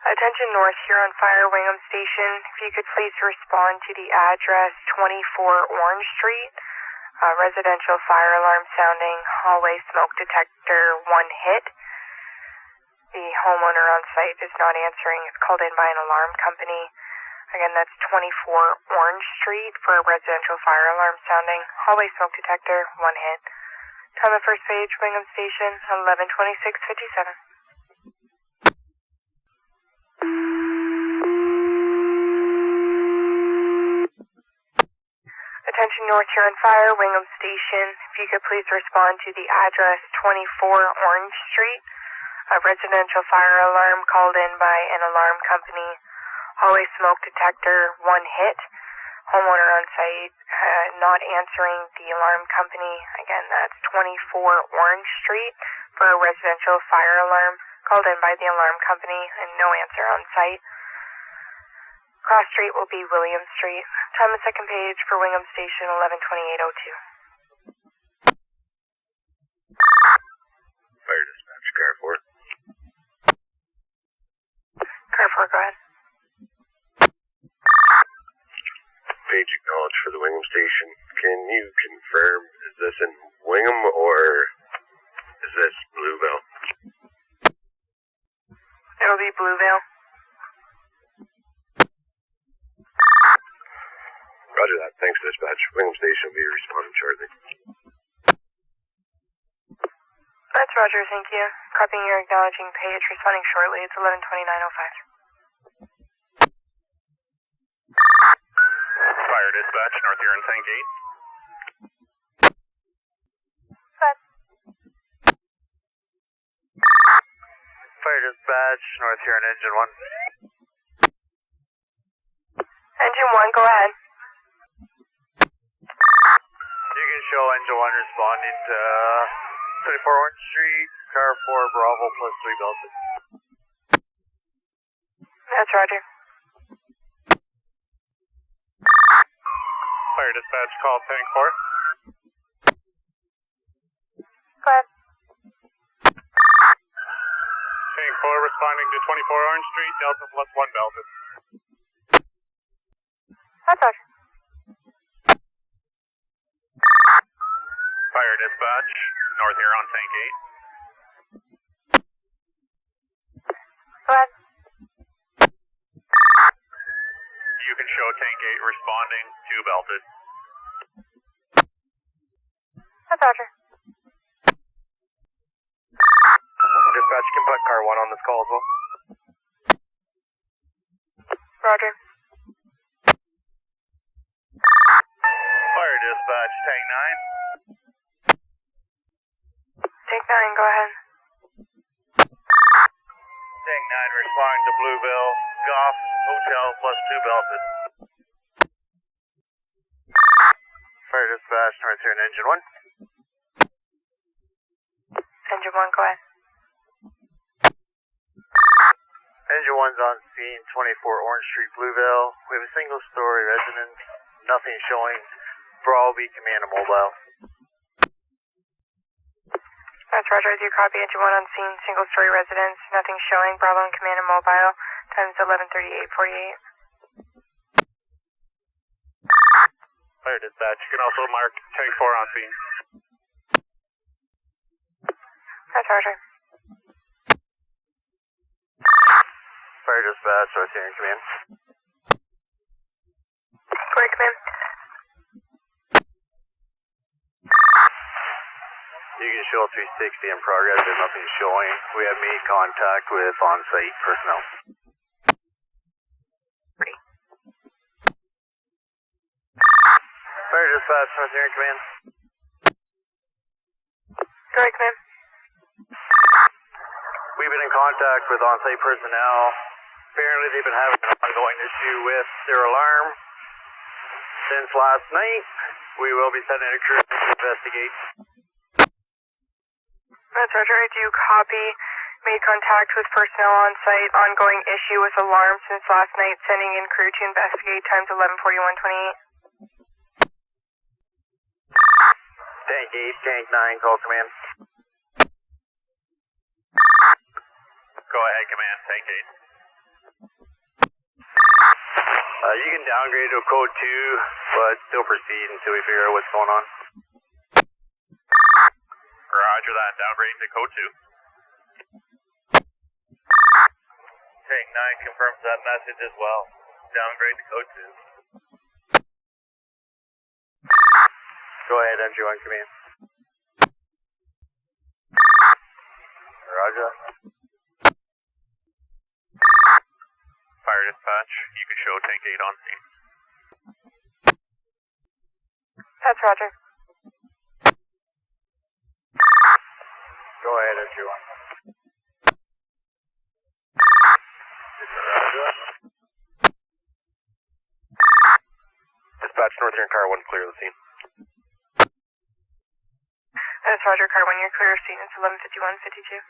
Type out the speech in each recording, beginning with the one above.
Attention North Huron Fire, Wingham Station. If you could please respond to the address 24 Orange Street. Residential fire alarm sounding, hallway smoke detector 1 hit. The homeowner on site is not answering. It's called in by an alarm company. Again, that's 24 Orange Street for residential fire alarm sounding, hallway smoke detector 1 hit. Time of first page, Wingham Station, 11:26:57. Attention North Huron Fire, Wingham Station. If you could please respond to the address 24 Orange Street. A residential fire alarm called in by an alarm company. Hallway smoke detector 1 hit. Homeowner on site not answering the alarm company. Again, that's 24 Orange Street for a residential fire alarm called in by the alarm company and no answer on site. Cross street will be William Street. Time of second page for Wingham Station, 11:28:02. Fire dispatch, car 4. Car 4, go ahead. Page acknowledged for the Wingham Station. Can you confirm, is this in Wingham or is this Bluevale? It'll be Bluevale. Roger that. Thanks, dispatch. Wingham Station will be responding shortly. That's Roger, thank you. Copying your acknowledging page, responding shortly. It's 11:29:05. Fire dispatch, North Huron Tank 8. Good. Fire dispatch, North Huron Engine 1. Engine 1, go ahead. You can show Engine 1 responding to 24 Orange Street, car 4 Bravo plus 3 Belton. That's Roger. Fire dispatch, call Tank 4. Go ahead. Tank 4 responding to 24 Orange Street, Delta plus 1 Belton. That's Roger. Fire dispatch, North Huron Tank 8. Go ahead. You can show Tank 8 responding to Belted. That's Roger. Dispatch can put car 1 on this call as well. Roger. Fire dispatch, Tank 9. Take 9, go ahead. Tank 9 responding to Bluevale, Golf, Hotel plus 2 Belted. Fire dispatch, North Huron Engine 1. Engine 1, go ahead. Engine 1's on scene, 24 Orange Street, Bluevale. We have a single-story residence, nothing showing. Bravo command and mobile. That's Roger, as you copy. Engine 1 on scene, single-story residence, nothing showing. Bravo and command and mobile. Time's 11:38:48. Fire dispatch, you can also mark Tank 4 on scene. That's Roger. Fire dispatch, North Huron command. Go ahead, command. You can show 360 in progress, there's nothing showing. We have made contact with on-site personnel. Fire dispatch, North Huron command. Go ahead, command. We've been in contact with on-site personnel. Apparently they've been having an ongoing issue with their alarm since last night. We will be sending a crew to investigate. That's Roger, I do copy. Made contact with personnel on site. Ongoing issue with alarm since last night. Sending in crew to investigate. Time's 11:41:28. Tank 8, Tank 9, call command. Go ahead, command, Tank 8. You can downgrade to a code 2, but still proceed until we figure out what's going on. Roger that. Downgrade to code 2. Tank 9 confirms that message as well. Downgrade to code 2. Go ahead, Entry 1 command. Roger. Fire dispatch, you can show tank 8 on scene. That's Roger. Go ahead, Entry 1. Roger. Dispatch, North Huron car 1, clear the scene. That's Roger, car 1, you're clear of scene. It's 11:51:52.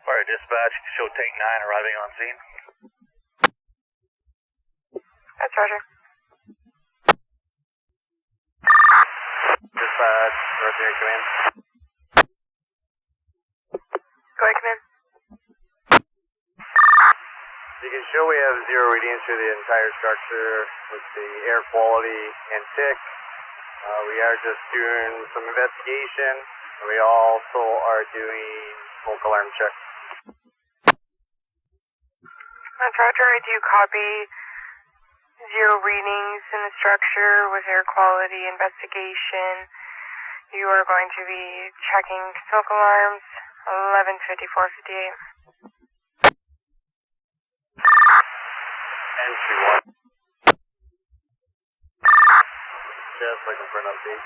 Fire dispatch, show tank 9 arriving on scene. That's Roger. Dispatch, North Huron command. Go ahead, command. You can show we have 0 readings through the entire structure with the air quality and tick. We are just doing some investigation. We also are doing smoke alarm checks. That's Roger, I do copy 0 readings in the structure with air quality investigation. You are going to be checking smoke alarms, 11:54:58. Entry 1. Just looking for an update.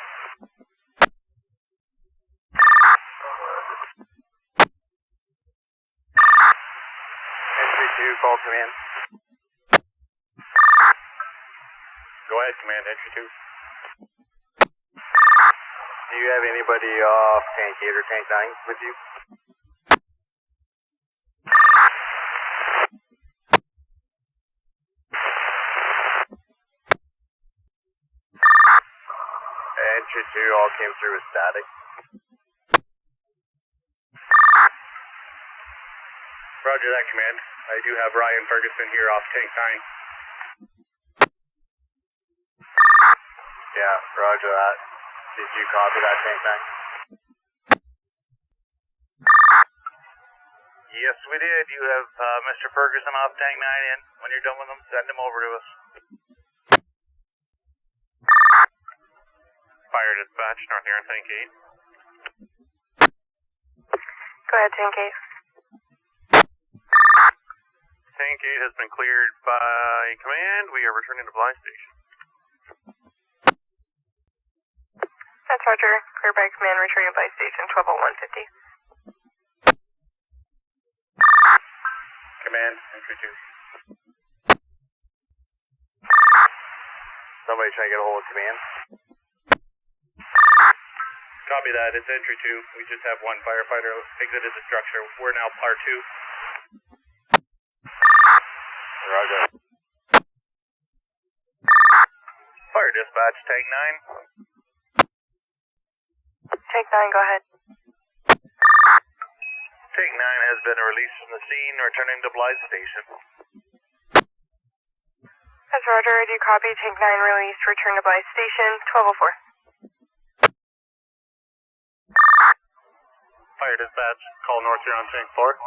Entry 2, call command. Go ahead, command, entry 2. Do you have anybody off tank 8 or tank 9 with you? Entry 2 all came through with static. Roger that, command. I do have Ryan Ferguson here off tank 9. Yeah, roger that. Did you copy that tank 9? Yes, we did. You have Mr. Ferguson off tank 9 in. When you're done with him, send him over to us. Fire dispatch, North Huron tank 8. Go ahead, tank 8. Tank 8 has been cleared by command. We are returning to Blythe Station. That's Roger, clear by command, returning to Blythe Station, 12:01:50. Command, entry 2. Somebody trying to get a hold of command? Copy that, it's entry 2. We just have one firefighter exited the structure. We're now par 2. Roger. Fire dispatch, tank 9. Tank 9, go ahead. Tank 9 has been released from the scene, returning to Blythe Station. That's Roger, I do copy. Tank 9 released, return to Blythe Station, 12:04. Fire dispatch, call North Huron tank 4.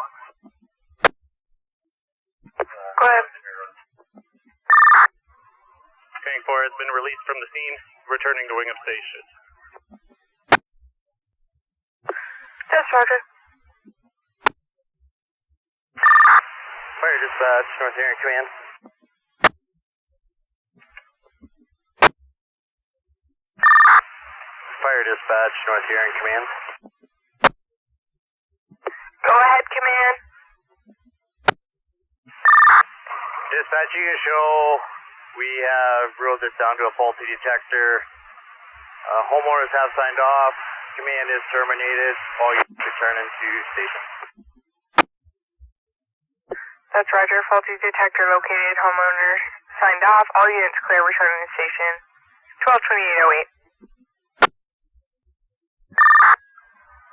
Go ahead. Tank 4 has been released from the scene, returning to Wingham Station. That's Roger. Fire dispatch, North Huron command. Fire dispatch, North Huron command. Go ahead, command. Dispatch, you can show we have ruled this down to a faulty detector. Homeowners have signed off. Command is terminated. All units return into station. That's Roger, faulty detector located, homeowners signed off, all units clear, returning to station, 12:28:08.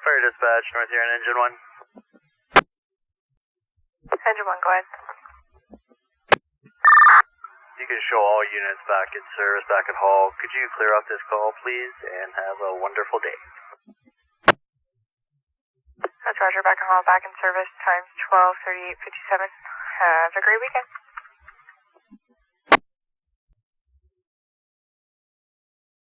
Fire dispatch, North Huron engine 1. Engine 1, go ahead. You can show all units back in service, back at Hall. Could you clear out this call, please, and have a wonderful day? That's Roger, back in Hall, back in service, times 12:38:57. Have a great weekend.